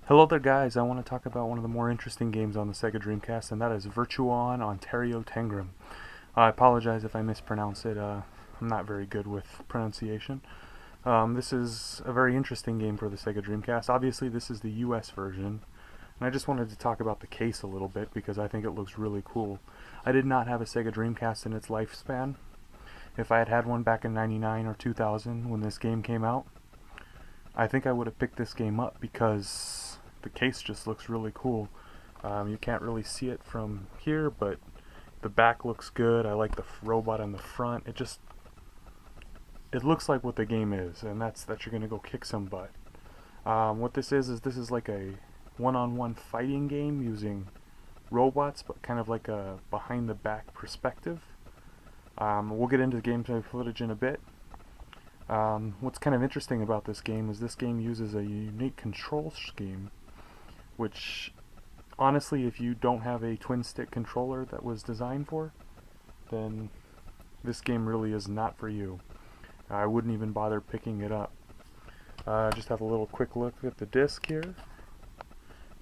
Hello there guys, I want to talk about one of the more interesting games on the Sega Dreamcast, and that is Oratorio Tangram. I apologize if I mispronounce it, I'm not very good with pronunciation. This is a very interesting game for the Sega Dreamcast. Obviously this is the US version, and I just wanted to talk about the case a little bit because I think it looks really cool. I did not have a Sega Dreamcast in its lifespan. If I had had one back in 99 or 2000 when this game came out, I think I would have picked this game up because the case just looks really cool. You can't really see it from here, but the back looks good. I like the robot on the front. It looks like what the game is, and that's that you're gonna go kick some butt. What this is like a one-on-one fighting game using robots, but kind of like a behind-the-back perspective. We'll get into the gameplay footage in a bit. What's kind of interesting about this game is this game uses a unique control scheme, which honestly, if you don't have a twin stick controller that was designed for, then this game really is not for you. I wouldn't even bother picking it up. Just have a little quick look at the disc here.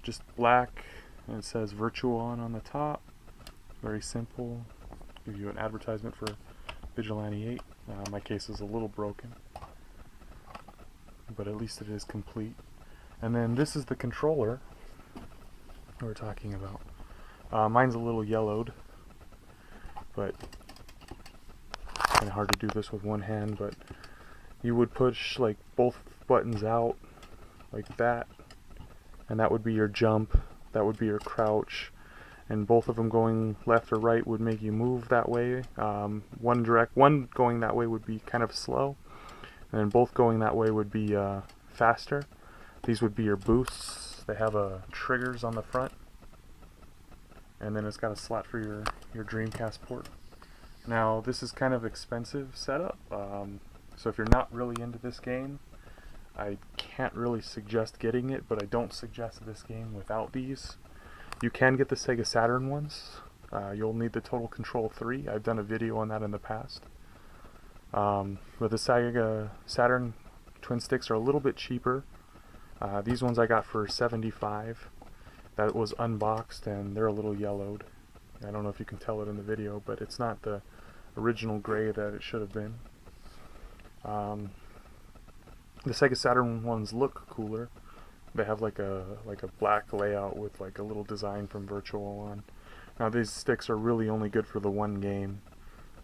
Just black, and it says Virtuon on the top. Very simple. Give you an advertisement for Vigilante 8. My case is a little broken, but at least it is complete. And then this is the controller we're talking about. Mine's a little yellowed, but kind of hard to do this with one hand, but you would push like both buttons out like that, and that would be your jump, that would be your crouch, and both of them going left or right would make you move that way. One going that way would be kind of slow, and then both going that way would be faster. These would be your boosts. They have triggers on the front, and then it's got a slot for your Dreamcast port. Now this is kind of expensive setup, so if you're not really into this game, I can't really suggest getting it, but I don't suggest this game without these. You can get the Sega Saturn ones. You'll need the Total Control 3. I've done a video on that in the past. But the Sega Saturn twin sticks are a little bit cheaper. These ones I got for $75. That was unboxed, and they're a little yellowed. I don't know if you can tell it in the video, but it's not the original gray that it should have been. The Sega Saturn ones look cooler. They have like a black layout with like a little design from Virtual on. Now these sticks are really only good for the one game.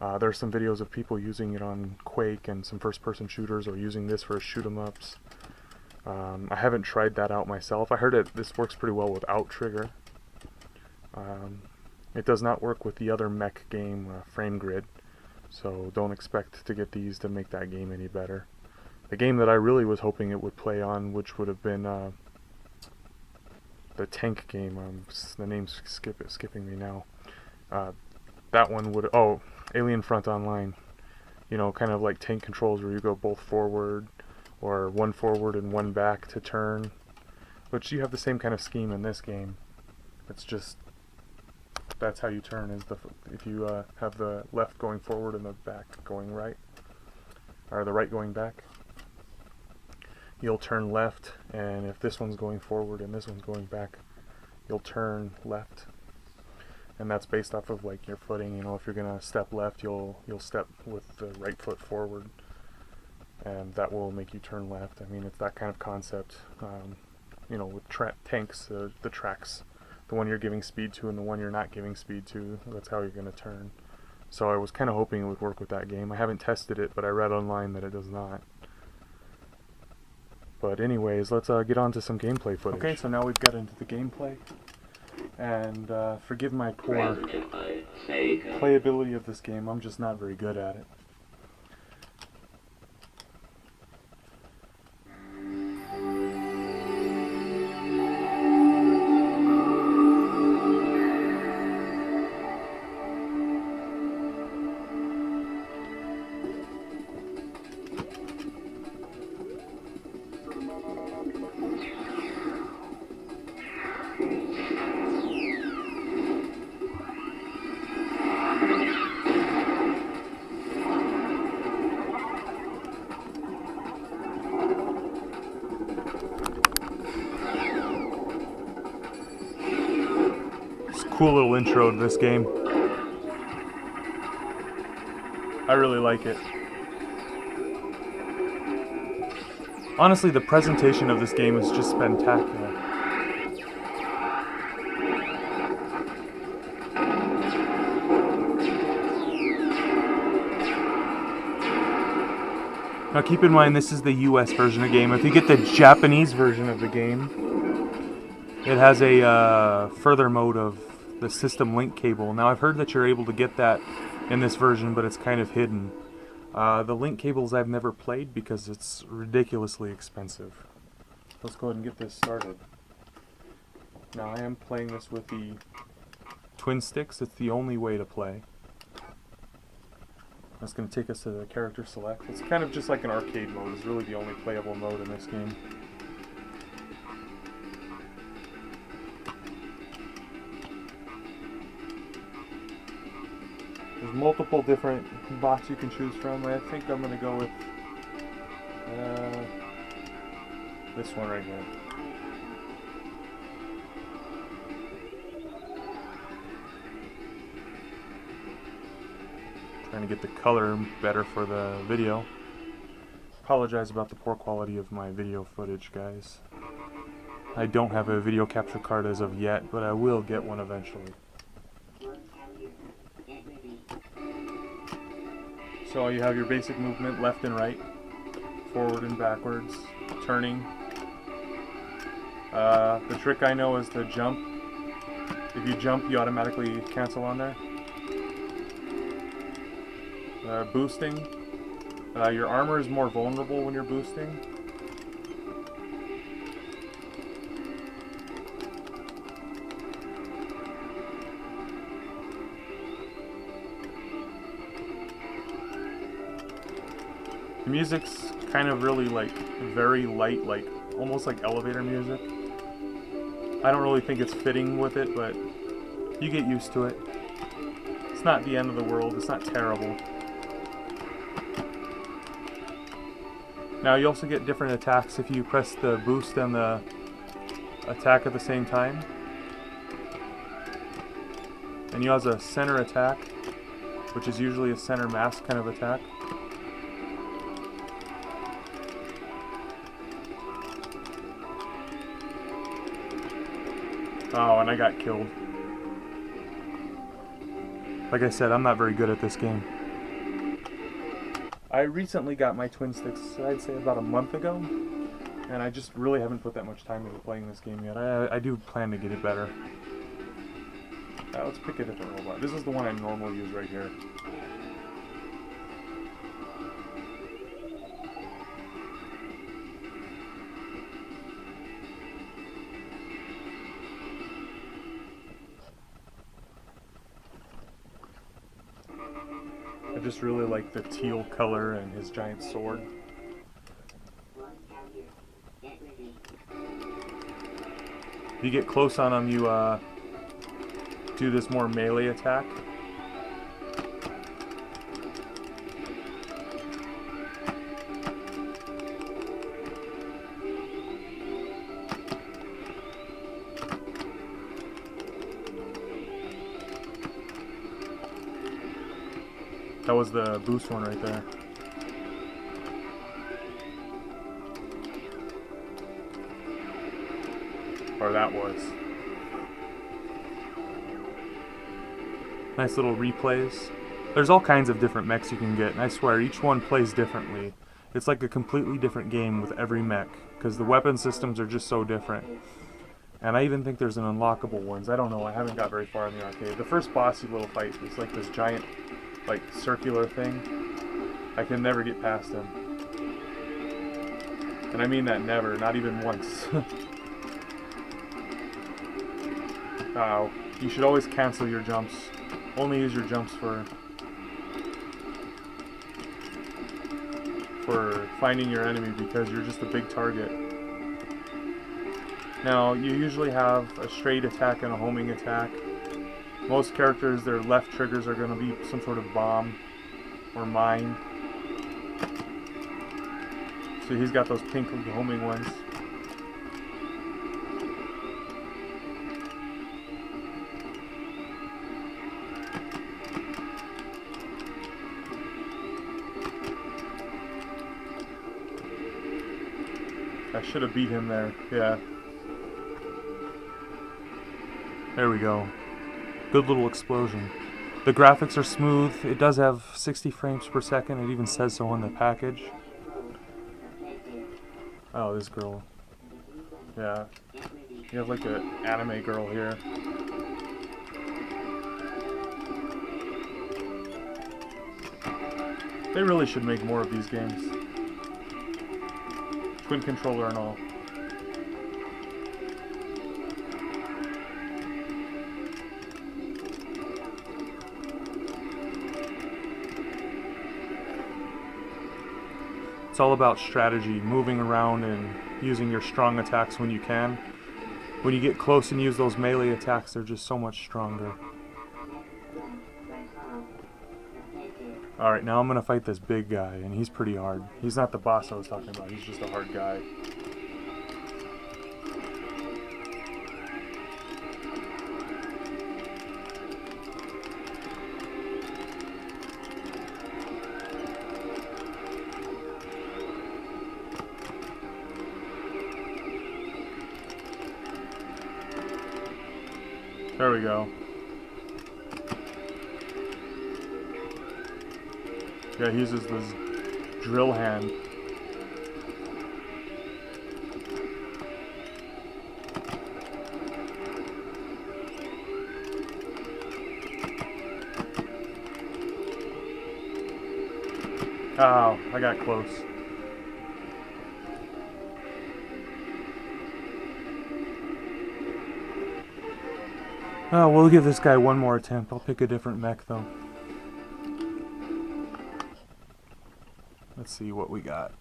There are some videos of people using it on Quake and some first-person shooters, or using this for shoot 'em ups. I haven't tried that out myself. I heard this works pretty well without trigger. It does not work with the other mech game, Frame Grid, so don't expect to get these to make that game any better. The game that I really was hoping it would play on, which would have been the tank game, the name's skipping me now. That one would, Alien Front Online. You know, kind of like tank controls where you go both forward, or one forward and one back to turn, which you have the same kind of scheme in this game. It's just, that's how you turn, is if you have the left going forward and the back going right, or the right going back. You'll turn left, and if this one's going forward and this one's going back, you'll turn left. And that's based off of like your footing. You know, if you're gonna step left, you'll step with the right foot forward, and that will make you turn left. I mean, it's that kind of concept. You know, with tanks, the tracks, the one you're giving speed to and the one you're not giving speed to, that's how you're gonna turn. So I was kind of hoping it would work with that game. I haven't tested it, but I read online that it does not. But anyways, let's get on to some gameplay footage. Okay, so now we've got into the gameplay, and forgive my poor playability of this game. I'm just not very good at it. cool little intro to this game. I really like it. Honestly, the presentation of this game is just spectacular. Now keep in mind, this is the US version of the game. If you get the Japanese version of the game, it has a further mode of the system link cable. Now I've heard that you're able to get that in this version, but it's kind of hidden. The link cables I've never played because it's ridiculously expensive. Let's go ahead and get this started. Now I am playing this with the twin sticks. It's the only way to play. That's going to take us to the character select. It's kind of just like an arcade mode. It's really the only playable mode in this game. There's multiple different bots you can choose from. I think I'm going to go with this one right here. Trying to get the color better for the video. Apologize about the poor quality of my video footage, guys. I don't have a video capture card as of yet, but I will get one eventually. So you have your basic movement, left and right, forward and backwards, turning. The trick I know is to jump. If you jump, you automatically cancel on there. Boosting. Your armor is more vulnerable when you're boosting. The music's kind of really like very light, like almost like elevator music. I don't really think it's fitting with it, but you get used to it. It's not the end of the world, it's not terrible. Now you also get different attacks if you press the boost and the attack at the same time. And you have a center attack, which is usually a center mass kind of attack. Oh, and I got killed. Like I said, I'm not very good at this game. I recently got my twin sticks, I'd say about a month ago, and I just really haven't put that much time into playing this game yet. I do plan to get it better. Let's pick a different robot. This is the one I normally use right here. I just really like the teal color and his giant sword. If you get close on him, you do this more melee attack. That was the boost one right there. Or that was. Nice little replays. There's all kinds of different mechs you can get, and I swear each one plays differently. It's like a completely different game with every mech, because the weapon systems are just so different. And I even think there's an unlockable ones. I don't know, I haven't got very far in the arcade. The first boss you will fight is like this giant, like, circular thing. I can never get past him. And I mean that never, not even once. Wow. You should always cancel your jumps. Only use your jumps for finding your enemy, because you're just a big target. Now, you usually have a straight attack and a homing attack. Most characters, their left triggers are going to be some sort of bomb or mine. So he's got those pink homing ones. I should have beat him there. Yeah. There we go. Good little explosion. The graphics are smooth. It does have 60 frames per second. It even says so on the package. Oh, this girl. Yeah. You have like an anime girl here. They really should make more of these games. Twin controller and all. It's all about strategy, moving around and using your strong attacks when you can. When you get close and use those melee attacks, they're just so much stronger. Alright, now I'm gonna fight this big guy, and he's pretty hard. He's not the boss I was talking about, he's just a hard guy. There we go. Yeah, he uses this drill hand. Oh, I got close. Oh, we'll give this guy one more attempt. I'll pick a different mech, though. Let's see what we got.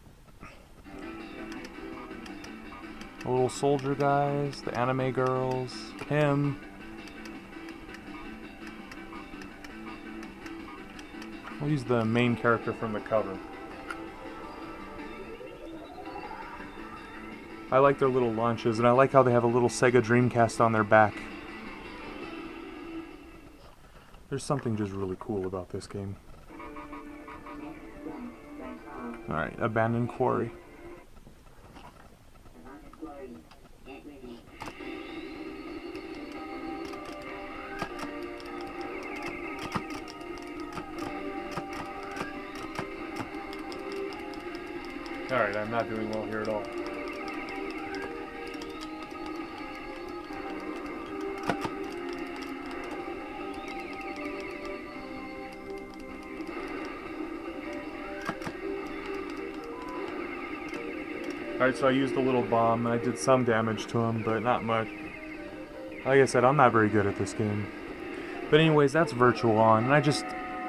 The little soldier guys, the anime girls, him. We'll use the main character from the cover. I like their little launches, and I like how they have a little Sega Dreamcast on their back. There's something just really cool about this game. Alright, Abandoned Quarry. Alright, I'm not doing well here at all. Alright, so I used a little bomb, and I did some damage to him, but not much. Like I said, I'm not very good at this game. But anyways, that's Virtual On, and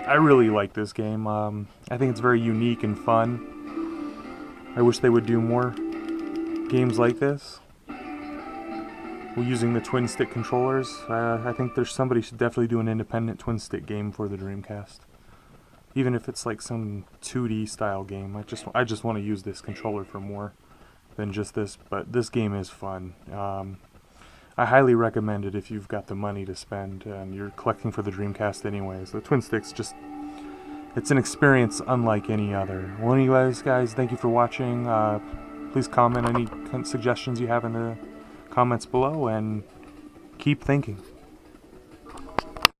I really like this game. I think it's very unique and fun. I wish they would do more games like this. We're using the twin stick controllers. I think somebody should definitely do an independent twin stick game for the Dreamcast. Even if it's like some 2D style game, I just want to use this controller for more than just this, but this game is fun. I highly recommend it if you've got the money to spend and you're collecting for the Dreamcast anyways. The twin sticks it's an experience unlike any other. Well, anyways, guys, thank you for watching. Please comment any suggestions you have in the comments below, and keep thinking.